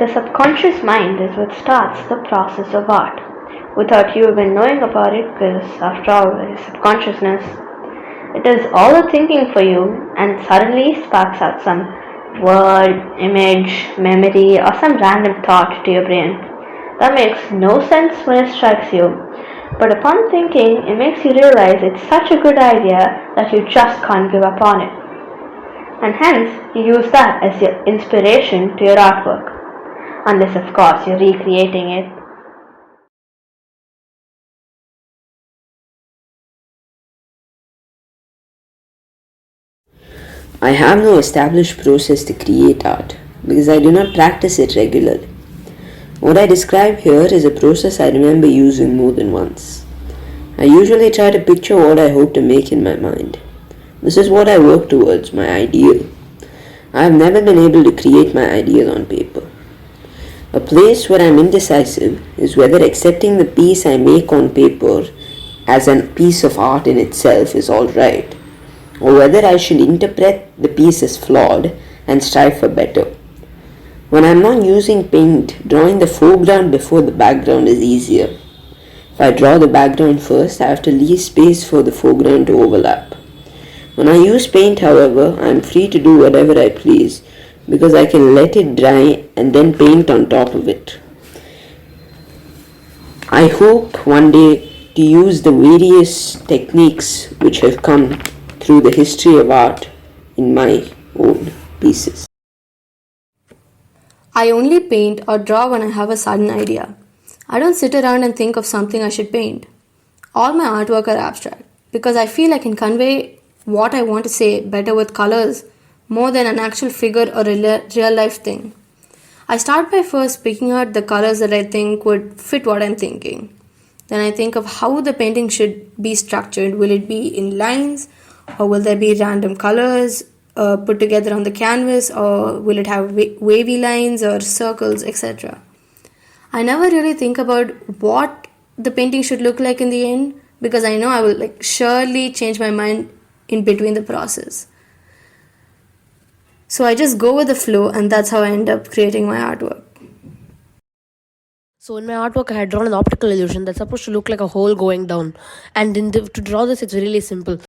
The subconscious mind is what starts the process of art, without you even knowing about it, because after all, it is subconsciousness. It does all the thinking for you and suddenly sparks out some word, image, memory, or some random thought to your brain. That makes no sense when it strikes you, but upon thinking, it makes you realize it's such a good idea that you just can't give up on it. And hence, you use that as your inspiration to your artwork. Unless, of course, you're recreating it. I have no established process to create art because I do not practice it regularly. What I describe here is a process I remember using more than once. I usually try to picture what I hope to make in my mind. This is what I work towards, my ideal. I have never been able to create my ideal on paper. A place where I am indecisive is whether accepting the piece I make on paper as a piece of art in itself is alright, or whether I should interpret the piece as flawed and strive for better. When I am not using paint, drawing the foreground before the background is easier. If I draw the background first, I have to leave space for the foreground to overlap. When I use paint, however, I am free to do whatever I please because I can let it dry and then paint on top of it. I hope one day to use the various techniques which have come through the history of art in my own pieces. I only paint or draw when I have a sudden idea. I don't sit around and think of something I should paint. All my artwork are abstract because I feel I can convey what I want to say better with colors more than an actual figure or a real life thing. I start by first picking out the colors that I think would fit what I'm thinking. Then I think of how the painting should be structured. Will it be in lines, or will there be random colors put together on the canvas, or will it have wavy lines or circles, etc. I never really think about what the painting should look like in the end because I know I will surely change my mind in between the process. So I just go with the flow, and that's how I end up creating my artwork. So in my artwork, I had drawn an optical illusion that's supposed to look like a hole going down. And to draw this, it's really simple.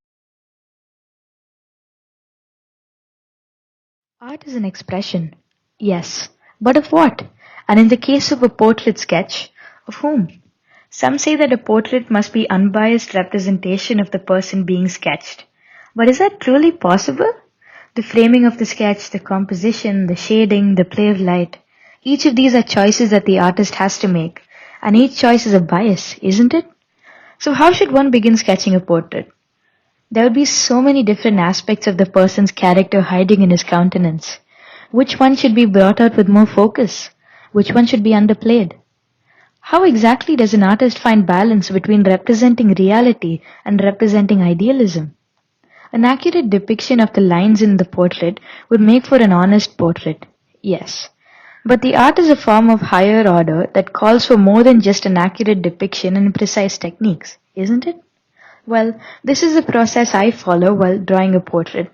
Art is an expression, yes, but of what? And in the case of a portrait sketch, of whom? Some say that a portrait must be unbiased representation of the person being sketched. But is that truly possible? The framing of the sketch, the composition, the shading, the play of light, each of these are choices that the artist has to make, and each choice is a bias, isn't it? So how should one begin sketching a portrait? There would be so many different aspects of the person's character hiding in his countenance. Which one should be brought out with more focus? Which one should be underplayed? How exactly does an artist find balance between representing reality and representing idealism? An accurate depiction of the lines in the portrait would make for an honest portrait, yes. But the art is a form of higher order that calls for more than just an accurate depiction and precise techniques, isn't it? Well, this is the process I follow while drawing a portrait.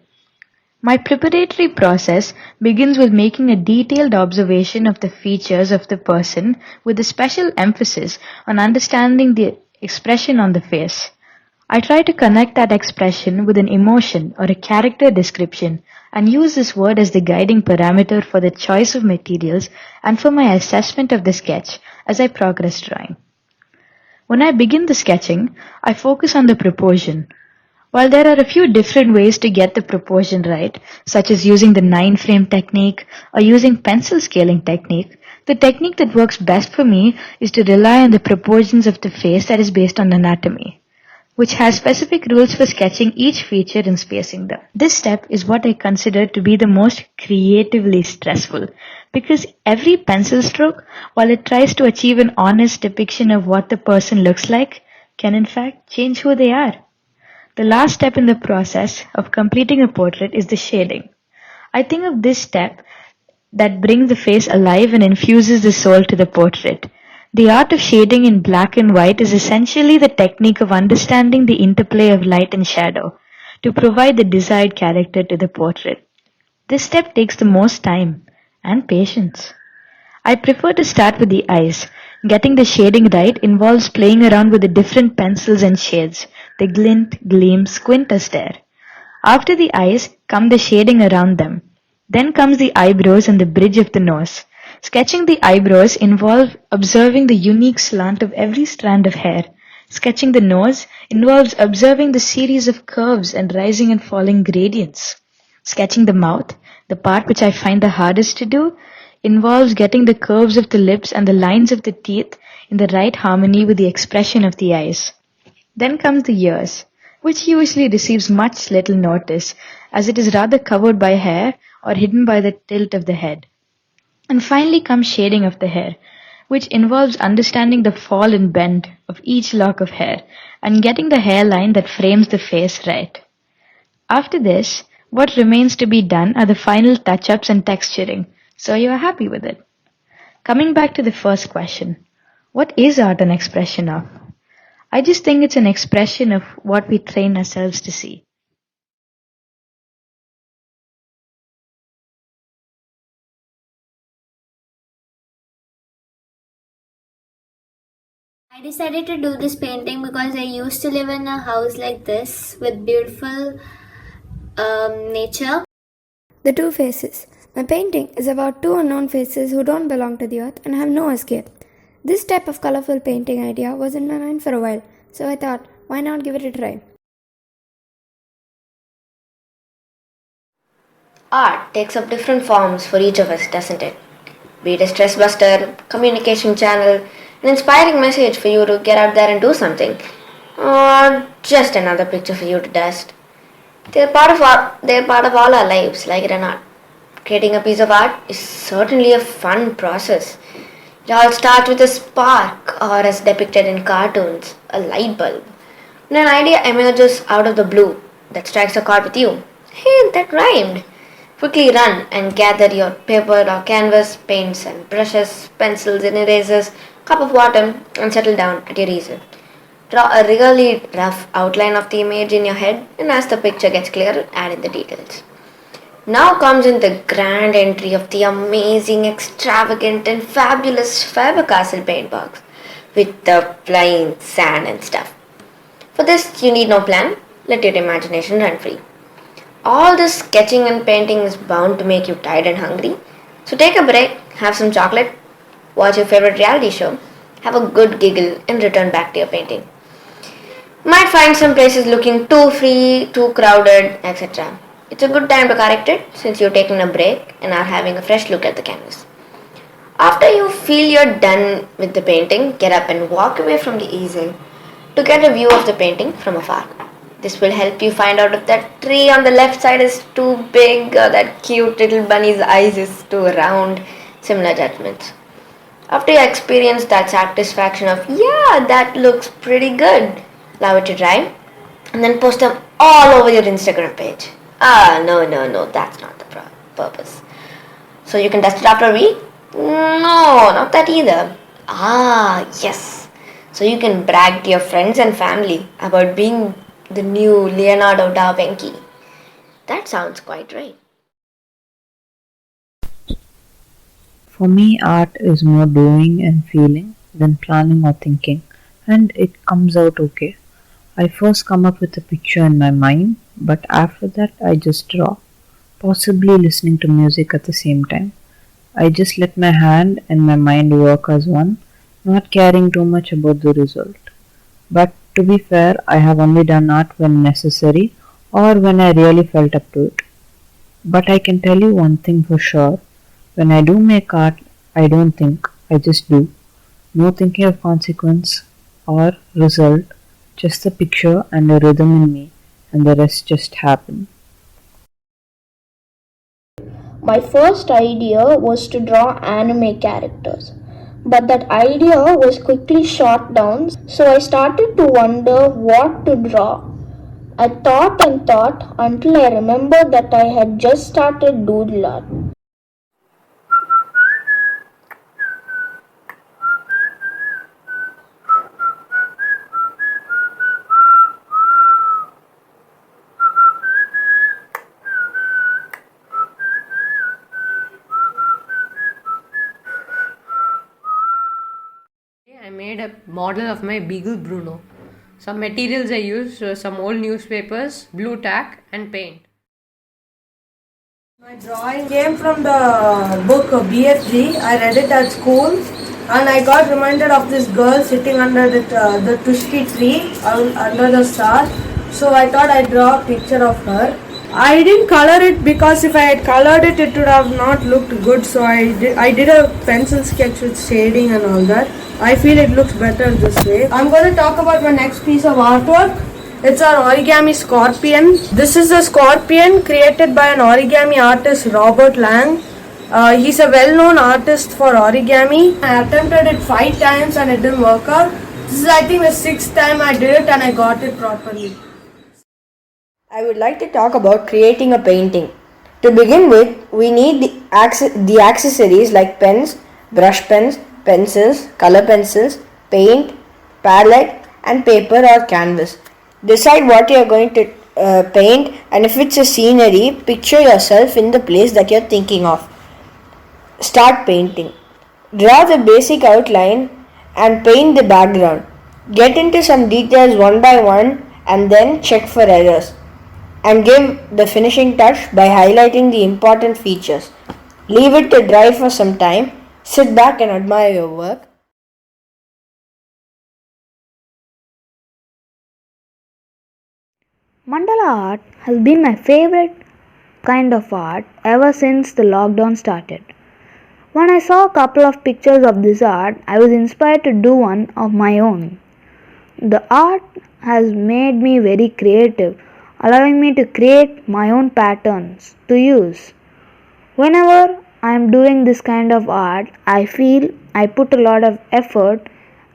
My preparatory process begins with making a detailed observation of the features of the person with a special emphasis on understanding the expression on the face. I try to connect that expression with an emotion or a character description and use this word as the guiding parameter for the choice of materials and for my assessment of the sketch as I progress drawing. When I begin the sketching, I focus on the proportion. While there are a few different ways to get the proportion right, such as using the 9-frame technique or using pencil scaling technique, the technique that works best for me is to rely on the proportions of the face that is based on anatomy, which has specific rules for sketching each feature and spacing them. This step is what I consider to be the most creatively stressful, because every pencil stroke, while it tries to achieve an honest depiction of what the person looks like, can in fact change who they are. The last step in the process of completing a portrait is the shading. I think of this step that brings the face alive and infuses the soul to the portrait. The art of shading in black and white is essentially the technique of understanding the interplay of light and shadow to provide the desired character to the portrait. This step takes the most time and patience. I prefer to start with the eyes. Getting the shading right involves playing around with the different pencils and shades. The glint, gleam, squint or stare. After the eyes come the shading around them. Then comes the eyebrows and the bridge of the nose. Sketching the eyebrows involves observing the unique slant of every strand of hair. Sketching the nose involves observing the series of curves and rising and falling gradients. Sketching the mouth, the part which I find the hardest to do, involves getting the curves of the lips and the lines of the teeth in the right harmony with the expression of the eyes. Then comes the ears, which usually receives much little notice as it is rather covered by hair or hidden by the tilt of the head. And finally comes shading of the hair, which involves understanding the fall and bend of each lock of hair and getting the hairline that frames the face right. After this, what remains to be done are the final touch-ups and texturing, so you are happy with it. Coming back to the first question, what is art an expression of? I just think it's an expression of what we train ourselves to see. I decided to do this painting because I used to live in a house like this with beautiful nature. The Two Faces. My painting is about two unknown faces who don't belong to the earth and have no escape. This type of colorful painting idea was in my mind for a while, so I thought, why not give it a try? Art takes up different forms for each of us, doesn't it? Be it a stress buster, communication channel, an inspiring message for you to get out there and do something, or just another picture for you to dust. They're part of all our lives, like it or not. Creating a piece of art is certainly a fun process. It all starts with a spark, or as depicted in cartoons, a light bulb. When an idea emerges out of the blue that strikes a chord with you. Hey, that rhymed! Quickly run and gather your paper or canvas, paints and brushes, pencils and erasers, cup of water, and settle down at your easel. Draw a really rough outline of the image in your head, and as the picture gets clearer, add in the details. Now comes in the grand entry of the amazing, extravagant, and fabulous Faber-Castell paint box with the flying sand and stuff. For this, you need no plan. Let your imagination run free. All this sketching and painting is bound to make you tired and hungry. So take a break, have some chocolate, watch your favorite reality show, have a good giggle, and return back to your painting. Might find some places looking too free, too crowded, etc. It's a good time to correct it since you're taking a break and are having a fresh look at the canvas. After you feel you're done with the painting, get up and walk away from the easel to get a view of the painting from afar. This will help you find out if that tree on the left side is too big or that cute little bunny's eyes is too round. Similar judgments. After you experience that satisfaction of, yeah, that looks pretty good, allow it to dry, and then post them all over your Instagram page. No, that's not the purpose. So you can dust it after a week? No, not that either. Yes. So you can brag to your friends and family about being the new Leonardo da Vinci. That sounds quite right. For me, art is more doing and feeling than planning or thinking, and it comes out okay. I first come up with a picture in my mind, but after that, I just draw, possibly listening to music at the same time. I just let my hand and my mind work as one, not caring too much about the result. But to be fair, I have only done art when necessary or when I really felt up to it. But I can tell you one thing for sure. When I do make art, I don't think, I just do. No thinking of consequence or result, just the picture and a rhythm in me, and the rest just happen. My first idea was to draw anime characters, but that idea was quickly shot down, so I started to wonder what to draw. I thought and thought until I remembered that I had just started doodle art. made a model of my Beagle Bruno. Some materials I used were some old newspapers, blue tack and paint. My drawing came from the book BFG. I read it at school and I got reminded of this girl sitting under the tushki tree under the star. So I thought I'd draw a picture of her. I didn't color it because if I had colored it, it would have not looked good. So I did a pencil sketch with shading and all that. I feel it looks better this way. I'm going to talk about my next piece of artwork. It's an origami scorpion. This is a scorpion created by an origami artist, Robert Lang. He's a well-known artist for origami. I attempted it 5 times and it didn't work out. This is I think the 6th time I did it and I got it properly. I would like to talk about creating a painting. To begin with, we need the accessories like pens, brush pens, pencils, color pencils, paint, palette and paper or canvas. Decide what you are going to paint, and if it's a scenery, picture yourself in the place that you're thinking of. Start painting. Draw the basic outline and paint the background. Get into some details one by one and then check for errors. And give the finishing touch by highlighting the important features. Leave it to dry for some time. Sit back and admire your work. Mandala art has been my favorite kind of art ever since the lockdown started. When I saw a couple of pictures of this art, I was inspired to do one of my own. The art has made me very creative, allowing me to create my own patterns to use. Whenever I am doing this kind of art, I feel I put a lot of effort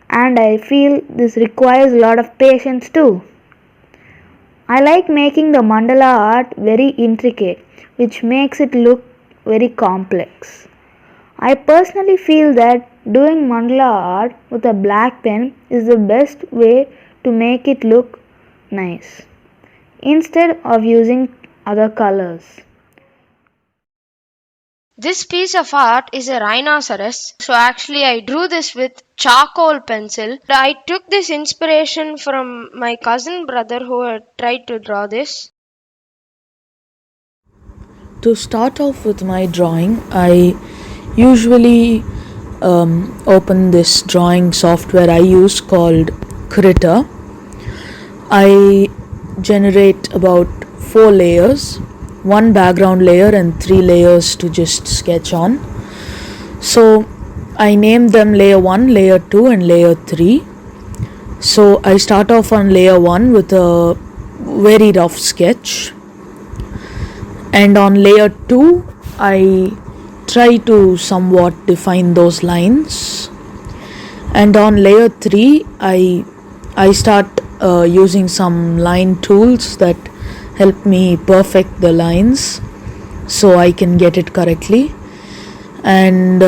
and I feel this requires a lot of patience too. I like making the mandala art very intricate, which makes it look very complex. I personally feel that doing mandala art with a black pen is the best way to make it look nice, instead of using other colors. This piece of art is a rhinoceros. So actually I drew this with charcoal pencil. I took this inspiration from my cousin brother who had tried to draw this. To start off with my drawing, I usually open this drawing software I use called Critter. I generate about 4 layers, 1 background layer and 3 layers to just sketch on. So I name them layer 1, layer 2 and layer 3. So I start off on layer 1 with a very rough sketch, and on layer 2 I try to somewhat define those lines, and on layer 3 I start using some line tools that help me perfect the lines so I can get it correctly. And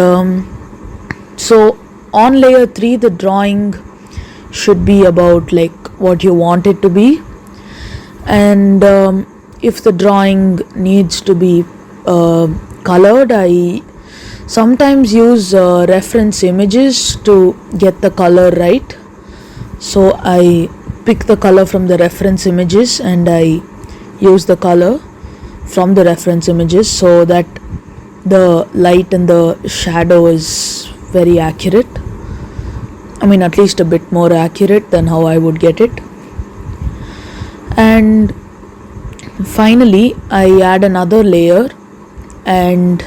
so on layer 3 the drawing should be about like what you want it to be, and if the drawing needs to be colored, I sometimes use reference images to get the color right. So I pick the color from the reference images and I use the color from the reference images so that the light and the shadow is very accurate. I mean, at least a bit more accurate than how I would get it. And finally I add another layer, and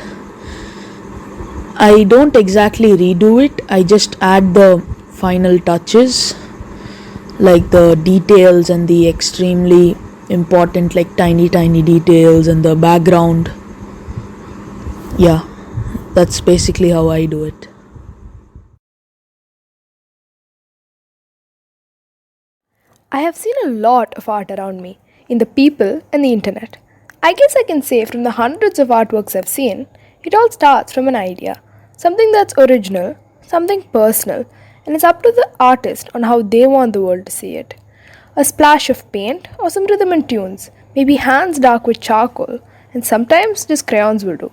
I don't exactly redo it, I just add the final touches like the details and the extremely important like tiny details and the background. Yeah, that's basically how I do it. I have seen a lot of art around me, in the people and the internet. I guess I can say from the hundreds of artworks I've seen, it all starts from an idea, something that's original, something personal, and it's up to the artist on how they want the world to see it. A splash of paint or some rhythm and tunes, maybe hands dark with charcoal, and sometimes just crayons will do.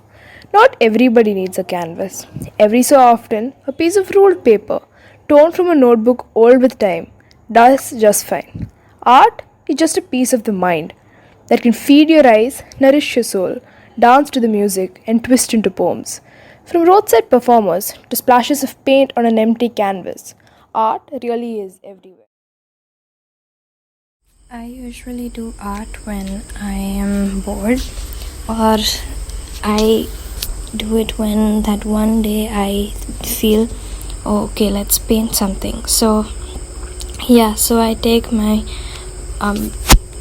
Not everybody needs a canvas. Every so often, a piece of ruled paper, torn from a notebook old with time, does just fine. Art is just a piece of the mind that can feed your eyes, nourish your soul, dance to the music, and twist into poems. From roadside performers to splashes of paint on an empty canvas, art really is everywhere. I usually do art when I am bored, or I do it when that one day I feel, oh, okay, let's paint something. So I take my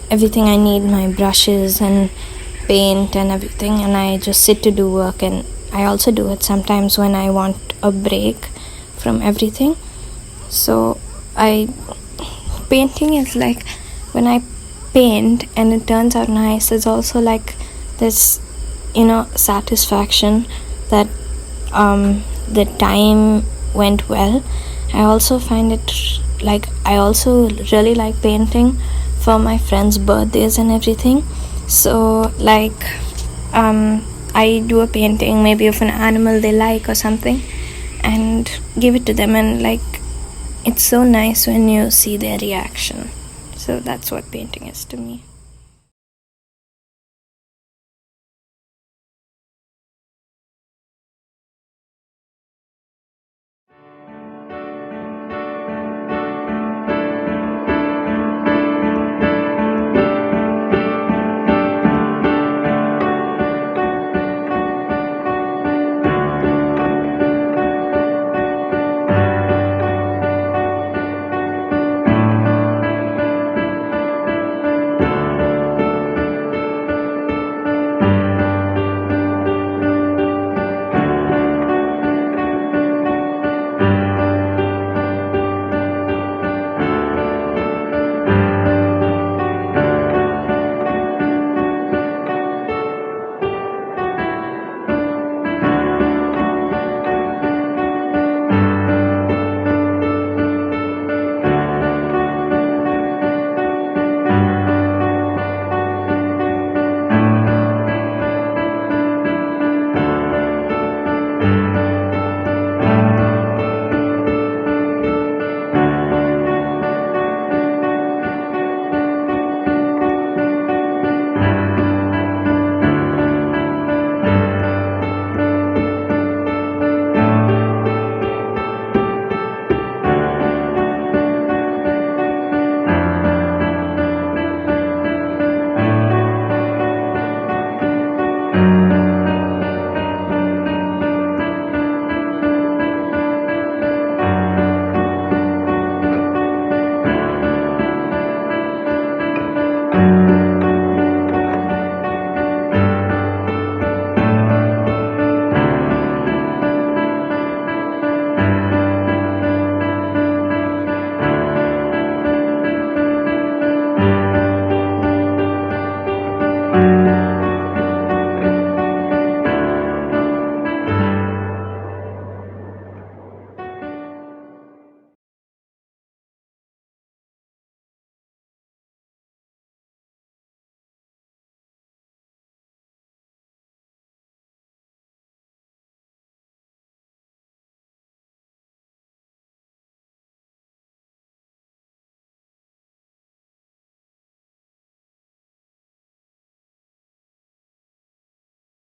everything I need, my brushes and paint and everything, and I just sit to do work. And I also do it sometimes when I want a break from everything. So painting is like, when I paint and it turns out nice, it's also like this, satisfaction that the time went well. I also find it like, I also really like painting for my friends' birthdays and everything. So I do a painting maybe of an animal they like or something and give it to them, and it's so nice when you see their reaction. So that's what painting is to me.